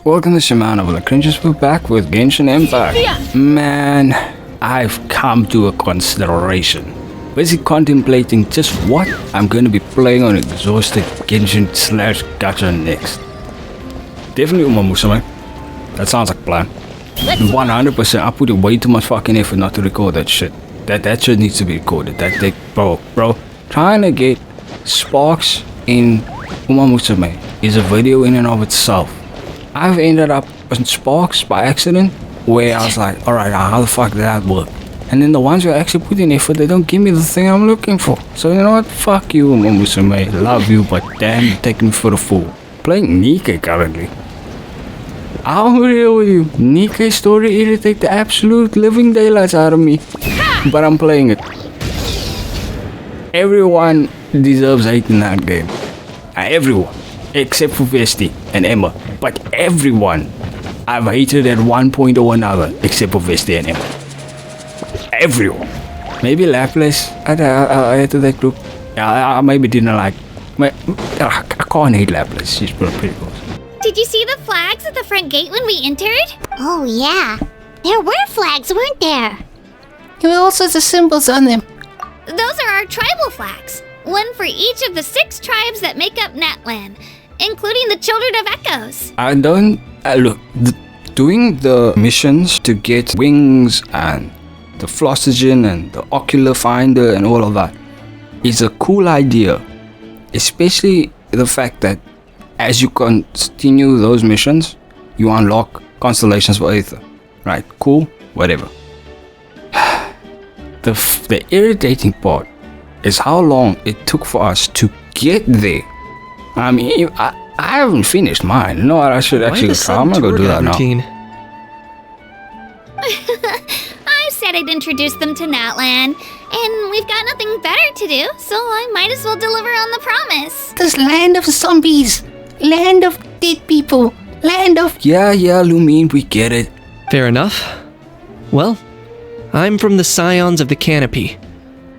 Welcome to Shimano, the cringes, we're back with Genshin Impact. Man, I've come to a consideration. Busy contemplating just what I'm going to be playing on exhausted Genshin / gacha next. Definitely Uma Musume. That sounds like a plan. 100%, I put in way too much fucking effort not to record that shit. That shit needs to be recorded. Bro, trying to get sparks in Uma Musume is a video in and of itself. I've ended up on sparks by accident where I was like, alright, how the fuck did that work? And then the ones who actually put in effort, they don't give me the thing I'm looking for. So you know what? Fuck you, Uma Musume. Love you, but damn, you're taking me for the fool. Playing Nikke currently. I'm real with you. Nikke's story irritates the absolute living daylights out of me. But I'm playing it. Everyone deserves hate in that game. Everyone. Except for Vesti and Emma. But everyone I've hated at one point or another. Except for Vesti and Emma. Everyone. Maybe Laplace. I hated that group. I maybe didn't like. I can't hate Laplace. She's pretty cool. Did you see the flags at the front gate when we entered? Oh yeah. There were flags, weren't there? There were all sorts of symbols on them. Those are our tribal flags. One for each of the 6 tribes that make up NATLAN, including the Children of Echoes. I don't... look, doing the missions to get wings and the Flossagen and the Ocular Finder and all of that is a cool idea. Especially the fact that as you continue those missions, you unlock constellations for Aether. Right, cool, whatever. The irritating part is how long it took for us to get there. I mean, I haven't finished mine. You know what, I should actually try. I'm gonna go do that routine? now. I said I'd introduce them to NATLAN, and we've got nothing better to do, so I might as well deliver on the promise. This land of zombies, land of dead people, land of... Yeah, Lumine, we get it. Fair enough. Well, I'm from the Scions of the Canopy.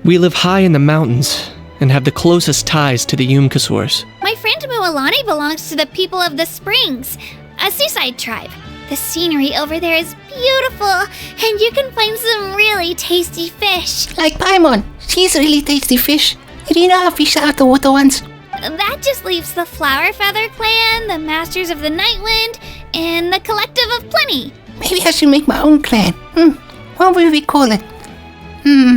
We live high in the mountains and have the closest ties to the Yumkasaurs. My friend Mualani belongs to the people of the Springs, a seaside tribe. The scenery over there is beautiful, and you can find some really tasty fish. Like Paimon, she's a really tasty fish. You do know how fish out the water ones? That just leaves the Flower Feather Clan, the Masters of the Nightwind, and the Collective of Plenty. Maybe I should make my own clan. What will we call it?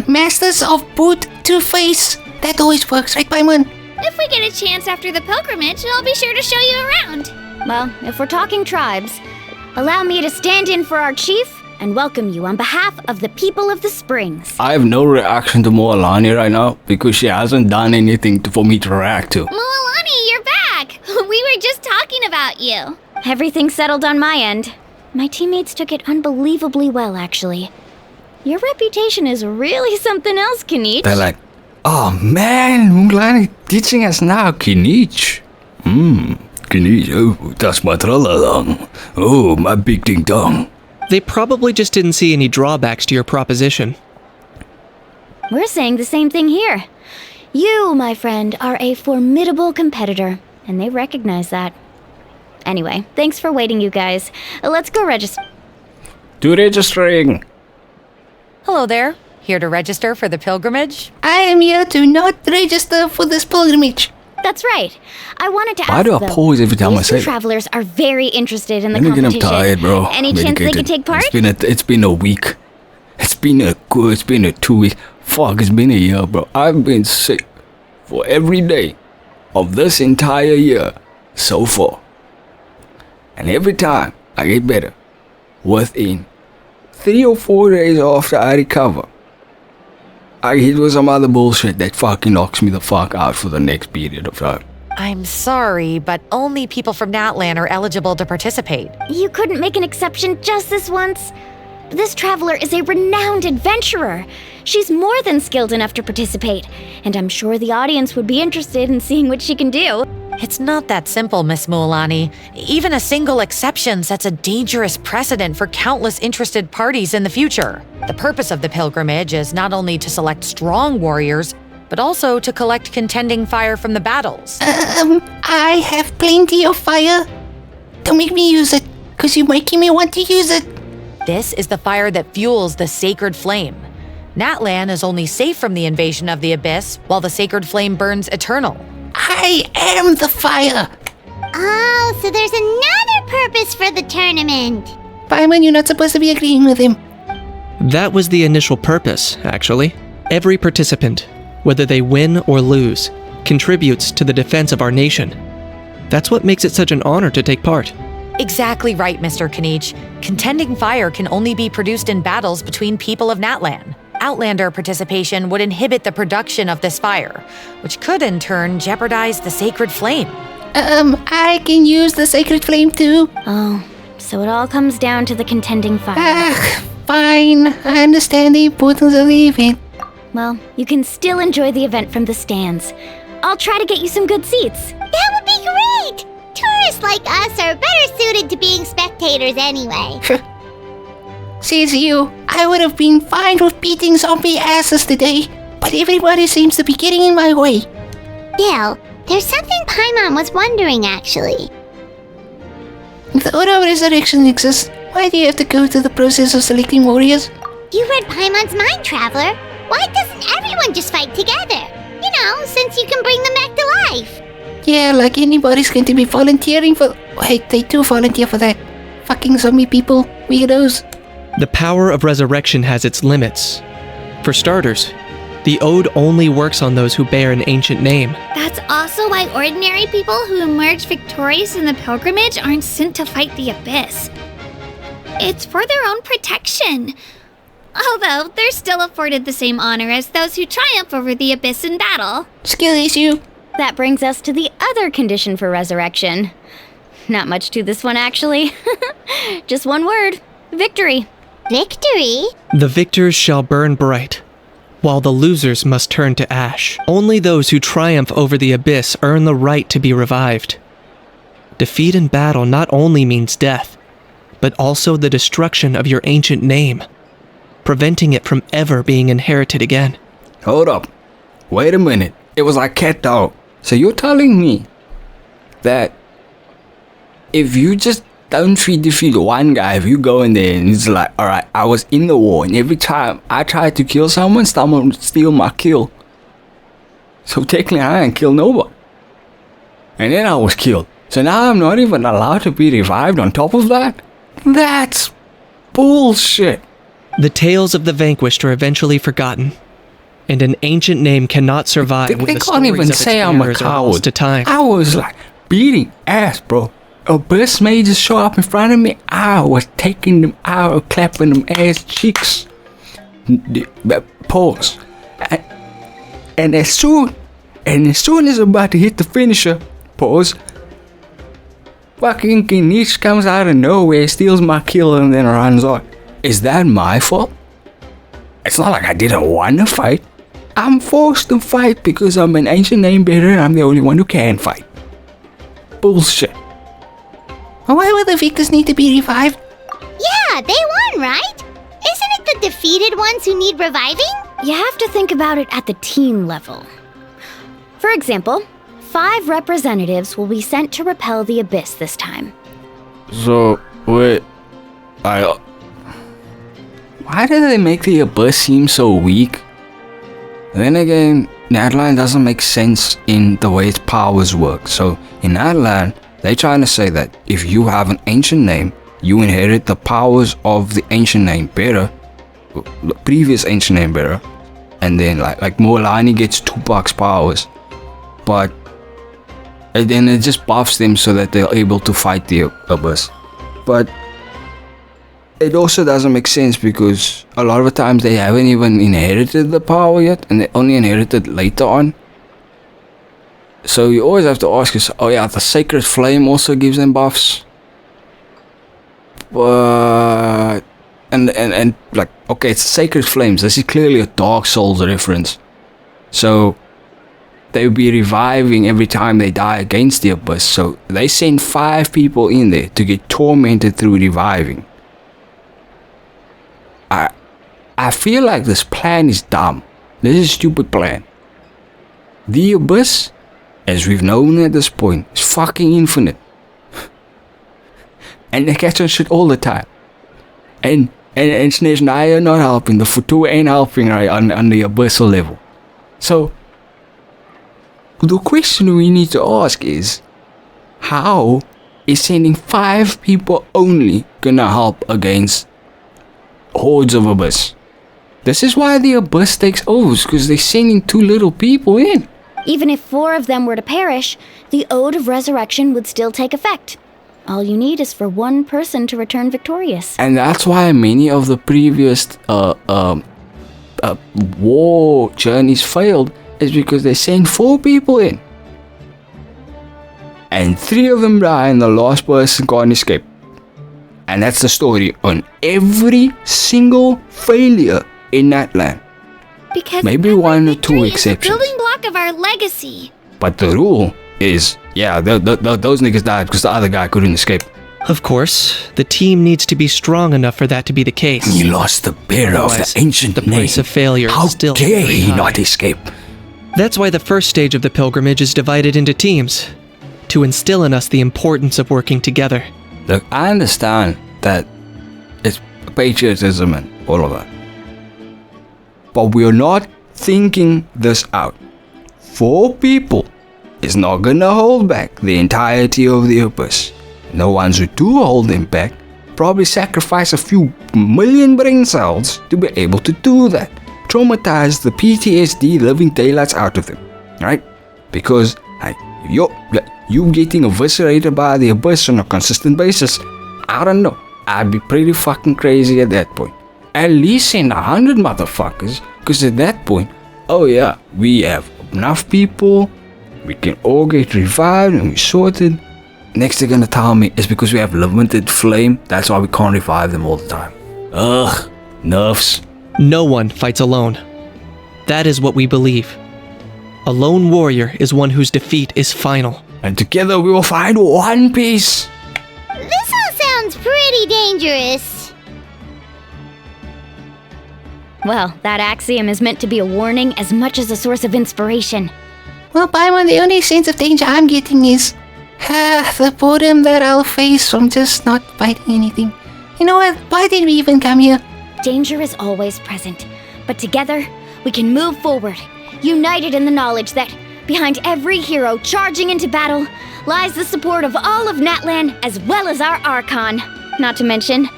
Masters of Boot Two-Face. That always works, right, Paimon? If we get a chance after the pilgrimage, I'll be sure to show you around. Well, if we're talking tribes, allow me to stand in for our chief and welcome you on behalf of the people of the Springs. I have no reaction to Mualani right now because she hasn't done anything for me to react to. Mualani, you're back! We were just talking about you. Everything settled on my end. My teammates took it unbelievably well, actually. Your reputation is really something else, Kinich. They're like, oh man, Mualani teaching us now, Kinich. Kinich, oh, that's my tralalang. Oh, my big ding dong. They probably just didn't see any drawbacks to your proposition. We're saying the same thing here. You, my friend, are a formidable competitor, and they recognize that. Anyway, thanks for waiting, you guys. Let's go register. Do registering. Hello there. Here to register for the pilgrimage? I am here to not register for this pilgrimage. That's right. I wanted to Why ask, do I though, pause every time I these say two that? travelers are very interested in the Let me get competition. I'm tired, bro. Any chance they could take part? It's been a week. It's been a 2 weeks. Fuck, it's been a year, bro. I've been sick for every day of this entire year so far. And every time I get better, within 3 or 4 days after I recover, I hit with some other bullshit that fucking knocks me the fuck out for the next period of time. I'm sorry, but only people from NATLAN are eligible to participate. You couldn't make an exception just this once? This traveler is a renowned adventurer. She's more than skilled enough to participate, and I'm sure the audience would be interested in seeing what she can do. It's not that simple, Miss Mualani. Even a single exception sets a dangerous precedent for countless interested parties in the future. The purpose of the pilgrimage is not only to select strong warriors, but also to collect contending fire from the battles. I have plenty of fire. Don't make me use it. because you're making me want to use it. This is the fire that fuels the sacred flame. NATLAN is only safe from the invasion of the abyss, while the sacred flame burns eternal. I am the fire. Oh, so there's another purpose for the tournament. Paimon, you're not supposed to be agreeing with him. That was the initial purpose, actually. Every participant, whether they win or lose, contributes to the defense of our nation. That's what makes it such an honor to take part. Exactly right, Mr. Kanich. Contending fire can only be produced in battles between people of NATLAN. Outlander participation would inhibit the production of this fire, which could in turn jeopardize the sacred flame. I can use the sacred flame too. Oh, so it all comes down to the contending fire. Fine. I understand the importance of the event. Well, you can still enjoy the event from the stands. I'll try to get you some good seats. That would be great! Tourists like us are better suited to being spectators anyway. Says you, I would have been fine with beating zombie asses today, but everybody seems to be getting in my way. Dale, there's something Paimon was wondering actually. If the Order of Resurrection exists, why do you have to go through the process of selecting warriors? You read Paimon's mind, Traveler. Why doesn't everyone just fight together? You know, since you can bring them back to life. Yeah, like anybody's going to be volunteering for... Wait, they do volunteer for that. Fucking zombie people, weirdos. The power of resurrection has its limits. For starters, the ode only works on those who bear an ancient name. That's also why ordinary people who emerge victorious in the pilgrimage aren't sent to fight the abyss. It's for their own protection. Although, they're still afforded the same honor as those who triumph over the abyss in battle. Skill issue. That brings us to the other condition for resurrection. Not much to this one, actually. Just one word. Victory. Victory? The victors shall burn bright, while the losers must turn to ash. Only those who triumph over the abyss earn the right to be revived. Defeat in battle not only means death, but also the destruction of your ancient name, preventing it from ever being inherited again. Hold up. Wait a minute. It was like cat dog. So you're telling me that if you just don't defeat one guy, if you go in there and it's like, alright, I was in the war and every time I tried to kill someone would steal my kill. So technically I didn't kill nobody. And then I was killed. So now I'm not even allowed to be revived on top of that? That's bullshit. The tales of the vanquished are eventually forgotten, and an ancient name cannot survive when They the can't stories even of its say I'm a bearers are lost coward. to time. I was like beating ass, bro. Abyss mages show up in front of me. I was taking them out, clapping them ass cheeks. Pause. And as soon as I'm about to hit the finisher, pause. Fucking Kinich comes out of nowhere, steals my kill, and then runs on. Is that my fault? It's not like I didn't want to fight. I'm forced to fight because I'm an ancient name bearer and I'm the only one who can fight. Bullshit. Why would the victors need to be revived? Yeah, they won, right? Isn't it the defeated ones who need reviving? You have to think about it at the team level. For example, 5 representatives will be sent to repel the abyss this time. So, wait. Why do they make the abyss seem so weak? Then again, NATLAN doesn't make sense in the way its powers work. So, in NATLAN, they're trying to say that if you have an ancient name, you inherit the powers of the ancient name bearer, the previous ancient name bearer, and then like Mualani gets Tupac's powers, but and then it just buffs them so that they're able to fight the abyss. But it also doesn't make sense because a lot of the times they haven't even inherited the power yet, and they only inherit it later on. So you always have to ask yourself, oh yeah, the sacred flame also gives them buffs. But and like, okay, it's sacred flames. This is clearly a Dark Souls reference. So they'll be reviving every time they die against the abyss. So they send 5 people in there to get tormented through reviving. I feel like this plan is dumb. This is a stupid plan. The abyss, as we've known at this point, is fucking infinite. And they catch on shit all the time. And Snesh and I are not helping. The Futu ain't helping, right, on the abyssal level. So, the question we need to ask is, how is sending 5 people only gonna help against hordes of abyss? This is why the abyss takes over, because they're sending too little people in. Even if 4 of them were to perish, the Ode of Resurrection would still take effect. All you need is for 1 person to return victorious. And that's why many of the previous war journeys failed, is because they sent 4 people in. And 3 of them die and the last person can't escape. And that's the story on every single failure in NATLAN. Because Maybe every 1 or victory 2 is the exceptions. building block of our legacy. But the rule is, yeah, those niggas died because the other guy couldn't escape. Of course, the team needs to be strong enough for that to be the case. He lost the bearer of the Otherwise, ancient the name. price of failure How is still dare very he high. not escape? That's why the first stage of the pilgrimage is divided into teams, to instill in us the importance of working together. Look, I understand that it's patriotism and all of that. But we're not thinking this out. 4 people is not gonna hold back the entirety of the abyss. The ones who do hold them back probably sacrifice a few million brain cells to be able to do that. Traumatize the PTSD living daylights out of them, right? Because you getting eviscerated by the abyss on a consistent basis, I don't know. I'd be pretty fucking crazy at that point. At least send 100 motherfuckers, because at that point, oh yeah, we have enough people, we can all get revived and we sorted. Next they're gonna tell me it's because we have limited flame, that's why we can't revive them all the time. Ugh, nerfs. No one fights alone. That is what we believe. A lone warrior is one whose defeat is final. And together we will find One Piece. This all sounds pretty dangerous. Well, that axiom is meant to be a warning as much as a source of inspiration. Well, Paimon, the only sense of danger I'm getting is the boredom that I'll face from just not fighting anything. You know what? Why did we even come here? Danger is always present, but together we can move forward, united in the knowledge that behind every hero charging into battle lies the support of all of NATLAN as well as our Archon. Not to mention,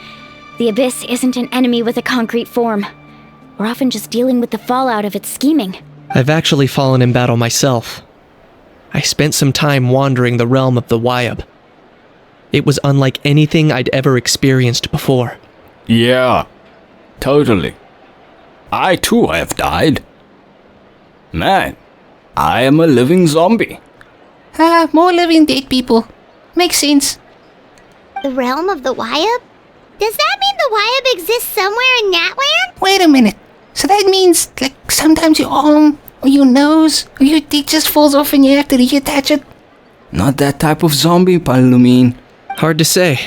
the Abyss isn't an enemy with a concrete form. We're often just dealing with the fallout of its scheming. I've actually fallen in battle myself. I spent some time wandering the realm of the Wyab. It was unlike anything I'd ever experienced before. Yeah, totally. I too have died. Man, I am a living zombie. More living dead people. Makes sense. The realm of the Wyab? Does that mean the Wyab exists somewhere in NATLAN? Wait a minute. So that means, like, sometimes your arm, or your nose, or your dick just falls off and you have to reattach it? Not that type of zombie, Palumine. Hard to say.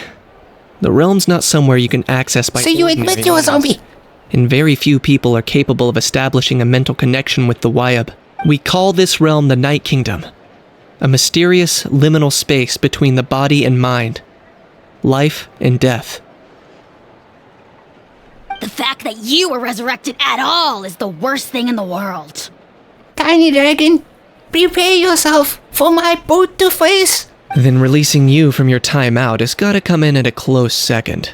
The realm's not somewhere you can access by So you ordinary admit you're a means. zombie? And very few people are capable of establishing a mental connection with the Wyab. We call this realm the Night Kingdom. A mysterious, liminal space between the body and mind. Life and death. The fact that you were resurrected at all is the worst thing in the world. Tiny dragon, prepare yourself for my boot to face. Then releasing you from your time out has gotta come in at a close second.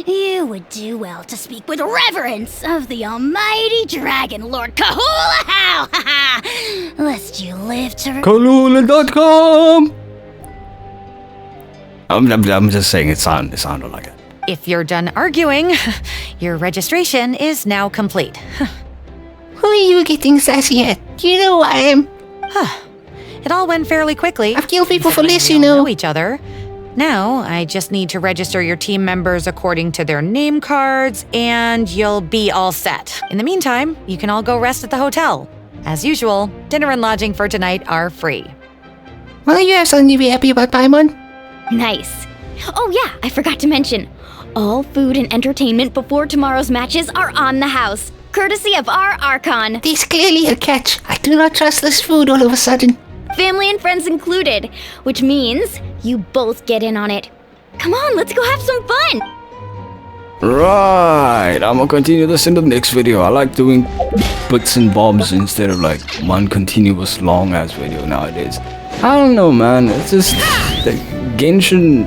You would do well to speak with reverence of the almighty dragon Lord Kahula How! Lest you live to... Kalula.com. I'm just saying it sounded like it. If you're done arguing, your registration is now complete. Who are you getting sassy at? You know who I am. It all went fairly quickly. I've killed people for less, you We all know. each other. Now, I just need to register your team members according to their name cards, and you'll be all set. In the meantime, you can all go rest at the hotel. As usual, dinner and lodging for tonight are free. Well, you have something to be happy about, Paimon. Nice. Oh yeah, I forgot to mention. All food and entertainment before tomorrow's matches are on the house, courtesy of our Archon. There's clearly a catch. I do not trust this food all of a sudden. Family and friends included, which means you both get in on it. Come on, let's go have some fun! Right, I'm gonna continue this in the next video. I like doing bits and bobs instead of like one continuous long ass video nowadays. I don't know, man. It's just the Genshin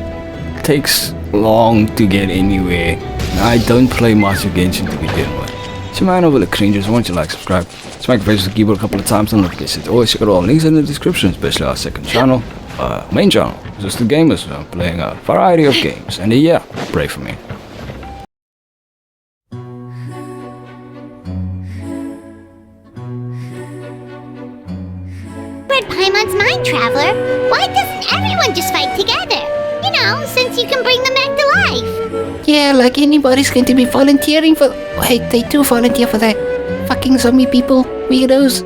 takes long to get anywhere. I don't play much of Genshin to begin with. So man, over the cringes, why don't you like, subscribe, smack the face with the keyboard a couple of times, and notifications. Always check out all links in the description, especially our second channel, main channel, just the gamers. I'm playing a variety of games, and yeah, pray for me. Red Paimon's mind traveler. Why doesn't everyone just fight together? You know, since you can bring them back to life. Yeah, like anybody's going to be volunteering for... Wait, they do volunteer for that. Fucking zombie people. Weirdos.